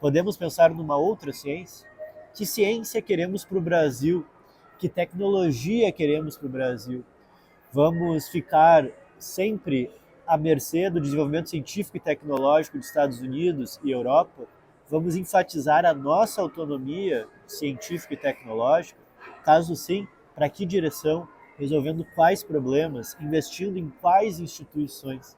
Podemos pensar numa outra ciência? Que ciência queremos para o Brasil? Que tecnologia queremos para o Brasil? Vamos ficar sempre à mercê do desenvolvimento científico e tecnológico dos Estados Unidos e Europa? Vamos enfatizar a nossa autonomia científica e tecnológica? Caso sim, para que direção? Resolvendo quais problemas? Investindo em quais instituições?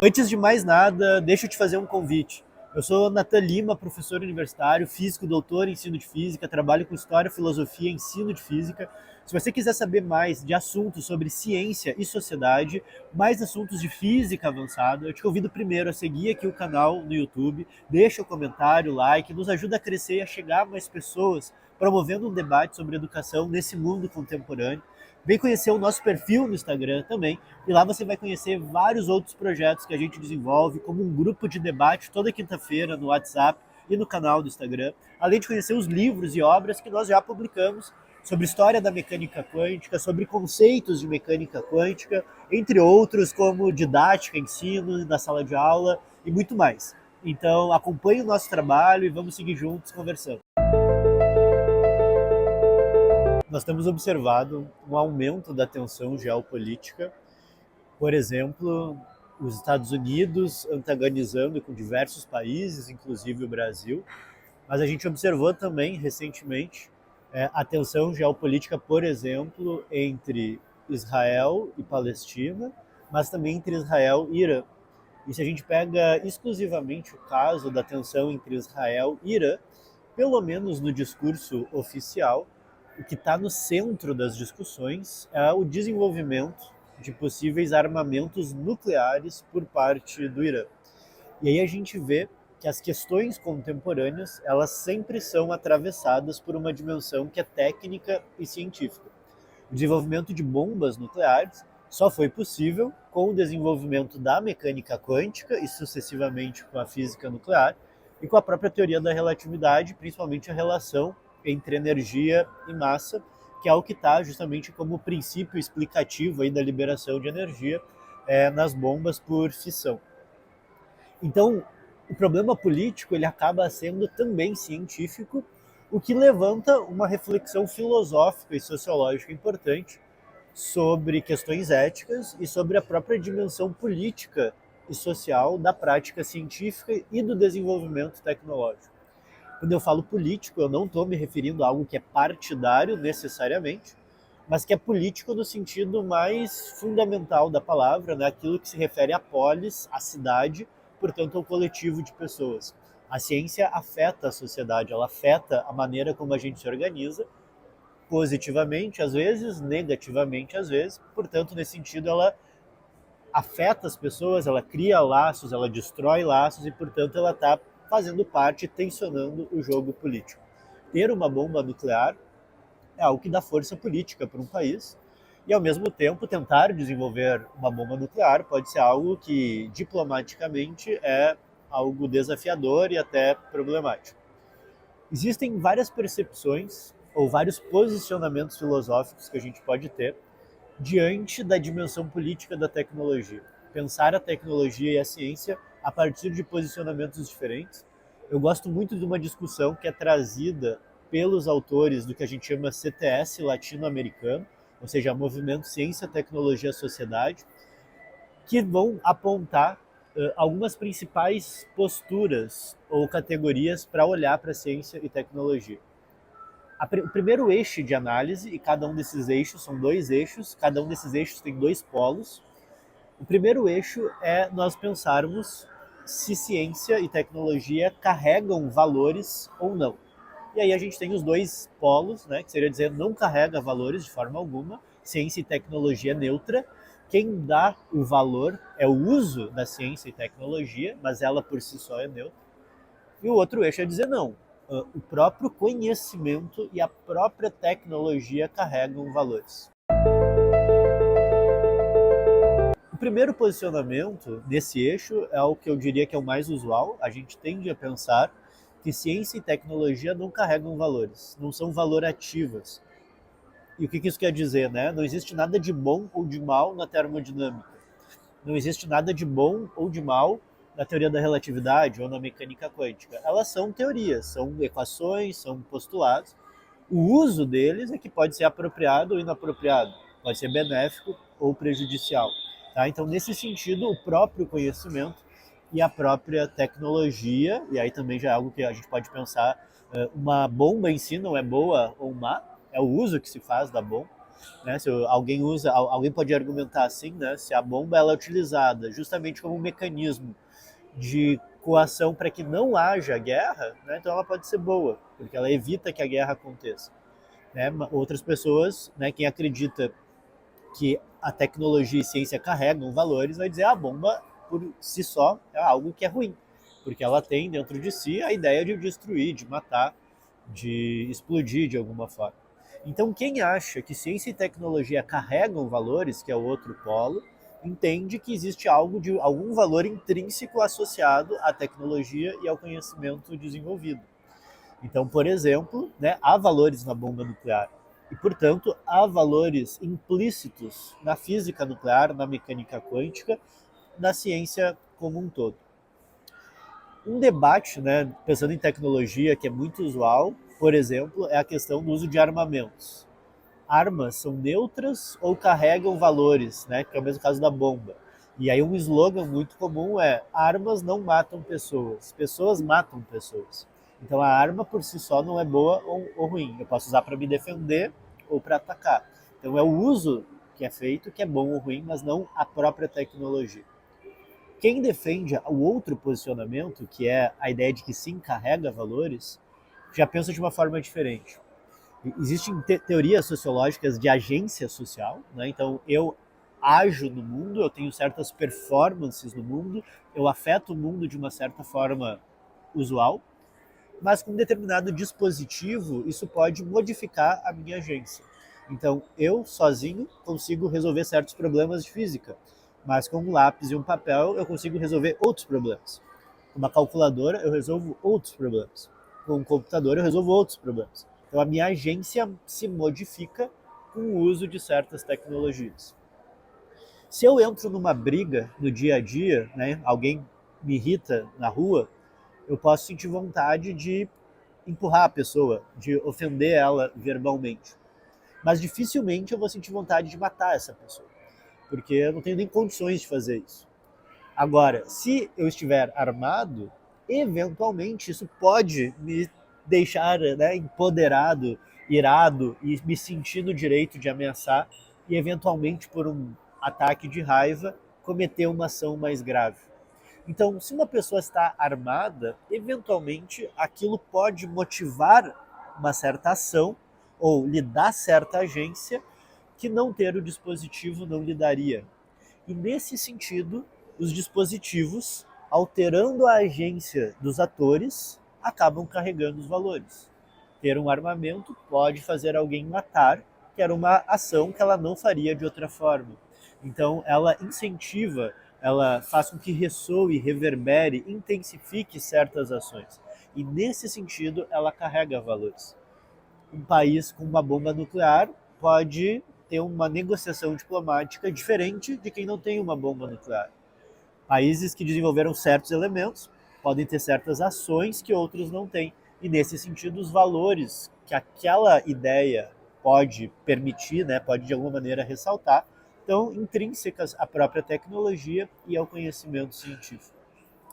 Antes de mais nada, deixa eu te fazer um convite. Eu sou Nathan Lima, professor universitário, físico, doutor em ensino de física, trabalho com história, filosofia e ensino de física. Se você quiser saber mais de assuntos sobre ciência e sociedade, mais assuntos de física avançada, eu te convido primeiro a seguir aqui o canal no YouTube, deixa o comentário, like, nos ajuda a crescer e a chegar a mais pessoas, promovendo um debate sobre educação nesse mundo contemporâneo. Vem conhecer o nosso perfil no Instagram também, e lá você vai conhecer vários outros projetos que a gente desenvolve, como um grupo de debate toda quinta-feira no WhatsApp e no canal do Instagram, além de conhecer os livros e obras que nós já publicamos sobre história da mecânica quântica, sobre conceitos de mecânica quântica, entre outros como didática, ensino, na sala de aula e muito mais. Então acompanhe o nosso trabalho e vamos seguir juntos conversando. Nós temos observado um aumento da tensão geopolítica, por exemplo, os Estados Unidos antagonizando com diversos países, inclusive o Brasil, mas a gente observou também recentemente a tensão geopolítica, por exemplo, entre Israel e Palestina, mas também entre Israel e Irã. E se a gente pega exclusivamente o caso da tensão entre Israel e Irã, pelo menos no discurso oficial, o que está no centro das discussões é o desenvolvimento de possíveis armamentos nucleares por parte do Irã. E aí a gente vê que as questões contemporâneas, elas sempre são atravessadas por uma dimensão que é técnica e científica. O desenvolvimento de bombas nucleares só foi possível com o desenvolvimento da mecânica quântica e sucessivamente com a física nuclear e com a própria teoria da relatividade, principalmente a relação entre energia e massa, que é o que está justamente como princípio explicativo aí da liberação de energia nas bombas por fissão. Então, o problema político ele acaba sendo também científico, o que levanta uma reflexão filosófica e sociológica importante sobre questões éticas e sobre a própria dimensão política e social da prática científica e do desenvolvimento tecnológico. Quando eu falo político, eu não estou me referindo a algo que é partidário necessariamente, mas que é político no sentido mais fundamental da palavra, né? Aquilo que se refere à polis, à cidade, portanto ao coletivo de pessoas. A ciência afeta a sociedade, ela afeta a maneira como a gente se organiza, positivamente às vezes, negativamente às vezes, portanto nesse sentido ela afeta as pessoas, ela cria laços, ela destrói laços e portanto ela está fazendo parte, tensionando o jogo político. Ter uma bomba nuclear é algo que dá força política para um país e, ao mesmo tempo, tentar desenvolver uma bomba nuclear pode ser algo que, diplomaticamente, é algo desafiador e até problemático. Existem várias percepções ou vários posicionamentos filosóficos que a gente pode ter diante da dimensão política da tecnologia. Pensar a tecnologia e a ciência a partir de posicionamentos diferentes. Eu gosto muito de uma discussão que é trazida pelos autores do que a gente chama CTS latino-americano, ou seja, Movimento Ciência, Tecnologia e Sociedade, que vão apontar algumas principais posturas ou categorias para olhar para a ciência e tecnologia. O primeiro eixo de análise, e cada um desses eixos são dois eixos, cada um desses eixos tem dois polos. O primeiro eixo é nós pensarmos se ciência e tecnologia carregam valores ou não. E aí a gente tem os dois polos, né, que seria dizer não carrega valores de forma alguma, ciência e tecnologia é neutra. Quem dá o valor é o uso da ciência e tecnologia, mas ela por si só é neutra. E o outro eixo é dizer não, o próprio conhecimento e a própria tecnologia carregam valores. O primeiro posicionamento desse eixo é o que eu diria que é o mais usual. A gente tende a pensar que ciência e tecnologia não carregam valores, não são valorativas. E o que isso quer dizer, né? Não existe nada de bom ou de mal na termodinâmica. Não existe nada de bom ou de mal na teoria da relatividade ou na mecânica quântica. Elas são teorias, são equações, são postulados. O uso deles é que pode ser apropriado ou inapropriado, pode ser benéfico ou prejudicial. Tá? Então, nesse sentido, o próprio conhecimento e a própria tecnologia, e aí também já é algo que a gente pode pensar, uma bomba em si não é boa ou má, é o uso que se faz da bomba. Né? Se alguém usa, alguém pode argumentar assim, né? Se a bomba ela é utilizada justamente como um mecanismo de coação para que não haja guerra, né? Então ela pode ser boa, porque ela evita que a guerra aconteça. Né? Outras pessoas, né, quem acredita que a tecnologia e ciência carregam valores, vai dizer a bomba por si só é algo que é ruim, porque ela tem dentro de si a ideia de destruir, de matar, de explodir de alguma forma. Então, quem acha que ciência e tecnologia carregam valores, que é o outro polo, entende que existe algo de algum valor intrínseco associado à tecnologia e ao conhecimento desenvolvido. Então, por exemplo, né, há valores na bomba nuclear e, portanto, há valores implícitos na física nuclear, na mecânica quântica, na ciência como um todo. Um debate, né, pensando em tecnologia, que é muito usual, por exemplo, é a questão do uso de armamentos. Armas são neutras ou carregam valores, né, que é o mesmo caso da bomba. E aí um slogan muito comum é: armas não matam pessoas, pessoas matam pessoas. Então a arma por si só não é boa ou ruim. Eu posso usar para me defender ou para atacar. Então é o uso que é feito que é bom ou ruim, mas não a própria tecnologia. Quem defende o outro posicionamento, que é a ideia de que sim carrega valores, já pensa de uma forma diferente. Existem teorias sociológicas de agência social, né? Então eu ajo no mundo, eu tenho certas performances no mundo, eu afeto o mundo de uma certa forma usual, mas com um determinado dispositivo isso pode modificar a minha agência. Então eu sozinho consigo resolver certos problemas de física, mas com um lápis e um papel eu consigo resolver outros problemas. Com uma calculadora eu resolvo outros problemas. Com um computador eu resolvo outros problemas. Então a minha agência se modifica com o uso de certas tecnologias. Se eu entro numa briga no dia a dia, né, alguém me irrita na rua, eu posso sentir vontade de empurrar a pessoa, de ofender ela verbalmente. Mas dificilmente eu vou sentir vontade de matar essa pessoa, porque eu não tenho nem condições de fazer isso. Agora, se eu estiver armado, eventualmente isso pode me deixar, né, empoderado, irado e me sentir no direito de ameaçar e eventualmente por um ataque de raiva cometer uma ação mais grave. Então, se uma pessoa está armada, eventualmente aquilo pode motivar uma certa ação ou lhe dar certa agência que não ter o dispositivo não lhe daria. E nesse sentido, os dispositivos, alterando a agência dos atores, acabam carregando os valores. Ter um armamento pode fazer alguém matar, que era uma ação que ela não faria de outra forma. Então, ela incentiva, ela faz com que ressoe, reverbere, intensifique certas ações. E nesse sentido, ela carrega valores. Um país com uma bomba nuclear pode ter uma negociação diplomática diferente de quem não tem uma bomba nuclear. Países que desenvolveram certos elementos podem ter certas ações que outros não têm. E nesse sentido, os valores que aquela ideia pode permitir, né, pode de alguma maneira ressaltar, estão intrínsecas à própria tecnologia e ao conhecimento científico.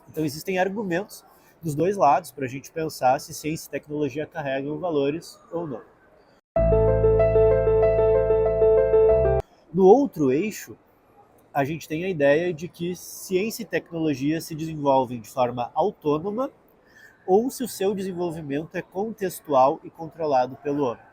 Então existem argumentos dos dois lados para a gente pensar se ciência e tecnologia carregam valores ou não. No outro eixo, a gente tem a ideia de que ciência e tecnologia se desenvolvem de forma autônoma ou se o seu desenvolvimento é contextual e controlado pelo homem.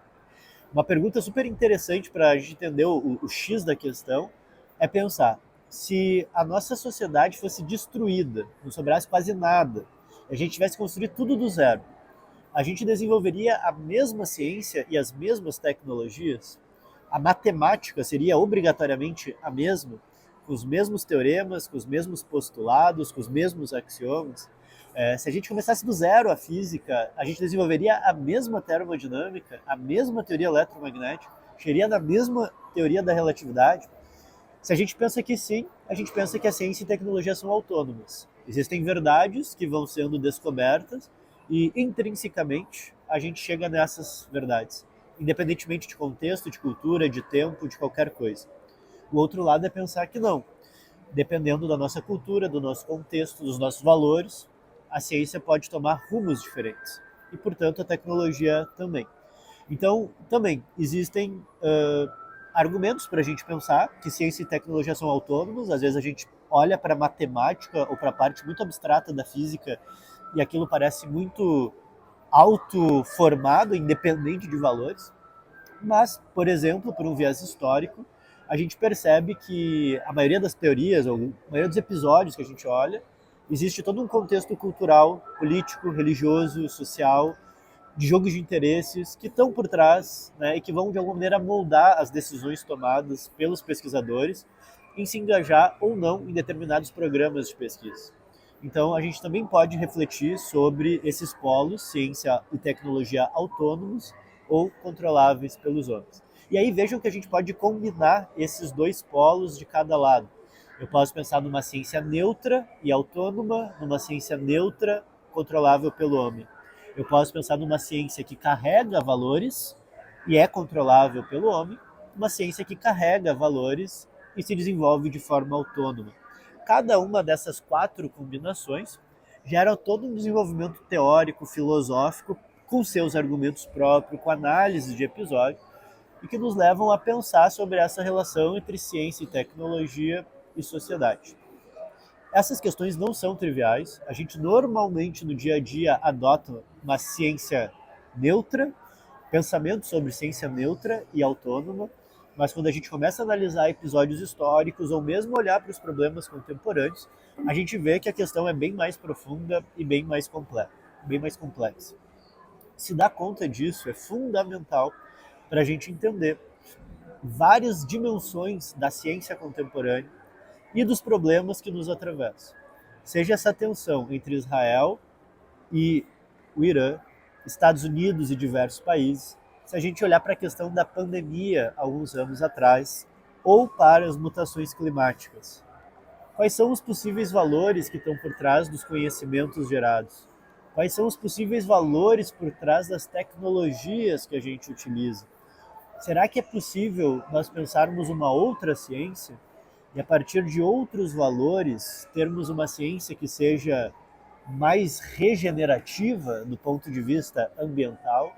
Uma pergunta super interessante para a gente entender o X da questão é pensar: se a nossa sociedade fosse destruída, não sobrasse quase nada, a gente tivesse que construir tudo do zero, a gente desenvolveria a mesma ciência e as mesmas tecnologias? A matemática seria obrigatoriamente a mesma? Com os mesmos teoremas, com os mesmos postulados, com os mesmos axiomas? Se a gente começasse do zero a física, a gente desenvolveria a mesma termodinâmica, a mesma teoria eletromagnética, seria na mesma teoria da relatividade? Se a gente pensa que sim, a gente pensa que a ciência e a tecnologia são autônomas. Existem verdades que vão sendo descobertas e, intrinsecamente, a gente chega nessas verdades, independentemente de contexto, de cultura, de tempo, de qualquer coisa. O outro lado é pensar que não. Dependendo da nossa cultura, do nosso contexto, dos nossos valores, a ciência pode tomar rumos diferentes. E, portanto, a tecnologia também. Então, também existem argumentos para a gente pensar que ciência e tecnologia são autônomos. Às vezes a gente olha para a matemática ou para a parte muito abstrata da física e aquilo parece muito autoformado, independente de valores. Mas, por exemplo, por um viés histórico, a gente percebe que a maioria das teorias, ou a maioria dos episódios que a gente olha, existe todo um contexto cultural, político, religioso, social, de jogos de interesses que estão por trás, né, e que vão de alguma maneira moldar as decisões tomadas pelos pesquisadores em se engajar ou não em determinados programas de pesquisa. Então, a gente também pode refletir sobre esses polos, ciência e tecnologia autônomos ou controláveis pelos homens. E aí vejam que a gente pode combinar esses dois polos de cada lado. Eu posso pensar numa ciência neutra e autônoma, numa ciência neutra controlável pelo homem. Eu posso pensar numa ciência que carrega valores e é controlável pelo homem, uma ciência que carrega valores e se desenvolve de forma autônoma. Cada uma dessas quatro combinações gera todo um desenvolvimento teórico, filosófico, com seus argumentos próprios, com análise de episódio, e que nos levam a pensar sobre essa relação entre ciência e tecnologia e sociedade. Essas questões não são triviais. A gente normalmente no dia a dia adota uma ciência neutra, pensamento sobre ciência neutra e autônoma, mas quando a gente começa a analisar episódios históricos ou mesmo olhar para os problemas contemporâneos, a gente vê que a questão é bem mais profunda e bem mais complexa. Se dar conta disso é fundamental para a gente entender várias dimensões da ciência contemporânea e dos problemas que nos atravessam. Seja essa tensão entre Israel e o Irã, Estados Unidos e diversos países, se a gente olhar para a questão da pandemia alguns anos atrás, ou para as mutações climáticas. Quais são os possíveis valores que estão por trás dos conhecimentos gerados? Quais são os possíveis valores por trás das tecnologias que a gente utiliza? Será que é possível nós pensarmos uma outra ciência e, a partir de outros valores, termos uma ciência que seja mais regenerativa do ponto de vista ambiental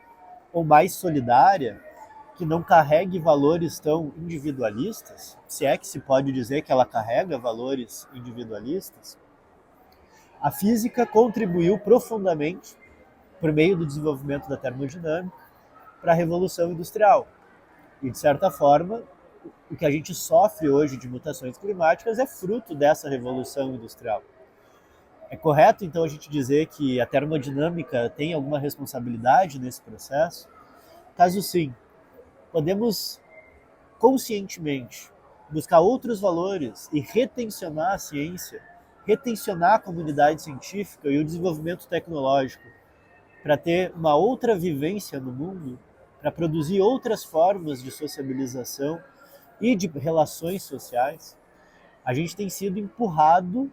ou mais solidária, que não carregue valores tão individualistas, se é que se pode dizer que ela carrega valores individualistas? A física contribuiu profundamente, por meio do desenvolvimento da termodinâmica, para a Revolução Industrial. E, de certa forma, o que a gente sofre hoje de mutações climáticas é fruto dessa Revolução Industrial. É correto, então, a gente dizer que a termodinâmica tem alguma responsabilidade nesse processo? Caso sim, podemos conscientemente buscar outros valores e retencionar a ciência, retencionar a comunidade científica e o desenvolvimento tecnológico para ter uma outra vivência no mundo, para produzir outras formas de sociabilização e de relações sociais. A gente tem sido empurrado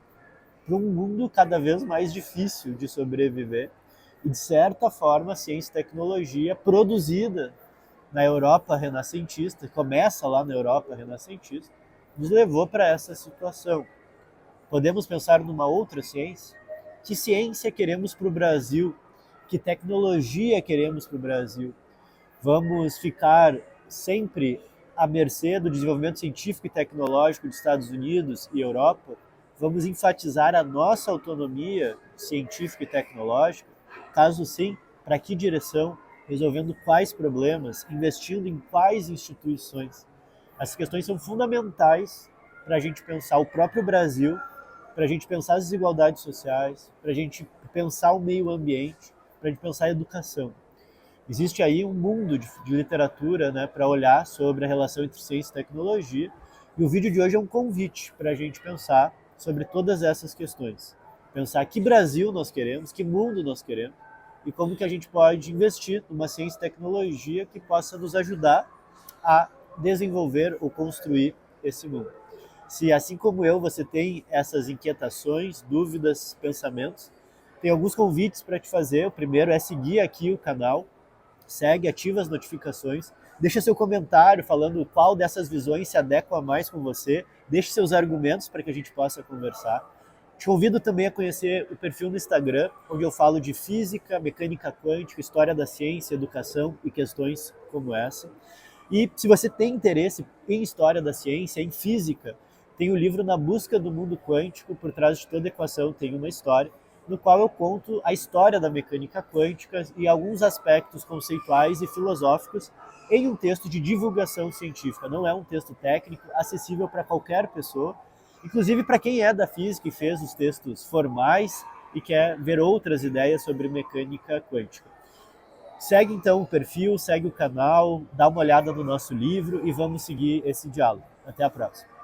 para um mundo cada vez mais difícil de sobreviver e, de certa forma, a ciência e tecnologia produzida na Europa renascentista, começa lá na Europa renascentista, nos levou para essa situação. Podemos pensar numa outra ciência? Que ciência queremos para o Brasil? Que tecnologia queremos para o Brasil? Vamos ficar sempre à mercê do desenvolvimento científico e tecnológico dos Estados Unidos e Europa? Vamos enfatizar a nossa autonomia científica e tecnológica? Caso sim, para que direção? Resolvendo quais problemas? Investindo em quais instituições? Essas questões são fundamentais para a gente pensar o próprio Brasil, para a gente pensar as desigualdades sociais, para a gente pensar o meio ambiente, para a gente pensar a educação. Existe aí um mundo de literatura, né, para olhar sobre a relação entre ciência e tecnologia, e o vídeo de hoje é um convite para a gente pensar sobre todas essas questões. Pensar que Brasil nós queremos, que mundo nós queremos, e como que a gente pode investir numa ciência e tecnologia que possa nos ajudar a desenvolver ou construir esse mundo. Se, assim como eu, você tem essas inquietações, dúvidas, pensamentos, tem alguns convites para te fazer. O primeiro é seguir aqui o canal, segue, ativa as notificações, deixa seu comentário falando qual dessas visões se adequa mais com você, deixe seus argumentos para que a gente possa conversar. Te convido também a conhecer o perfil no Instagram, onde eu falo de física, mecânica quântica, história da ciência, educação e questões como essa. E se você tem interesse em história da ciência, em física, tem o livro Na Busca do Mundo Quântico, por trás de toda equação tem uma história, no qual eu conto a história da mecânica quântica e alguns aspectos conceituais e filosóficos em um texto de divulgação científica. Não é um texto técnico, acessível para qualquer pessoa, inclusive para quem é da física e fez os textos formais e quer ver outras ideias sobre mecânica quântica. Segue então o perfil, segue o canal, dá uma olhada no nosso livro e vamos seguir esse diálogo. Até a próxima.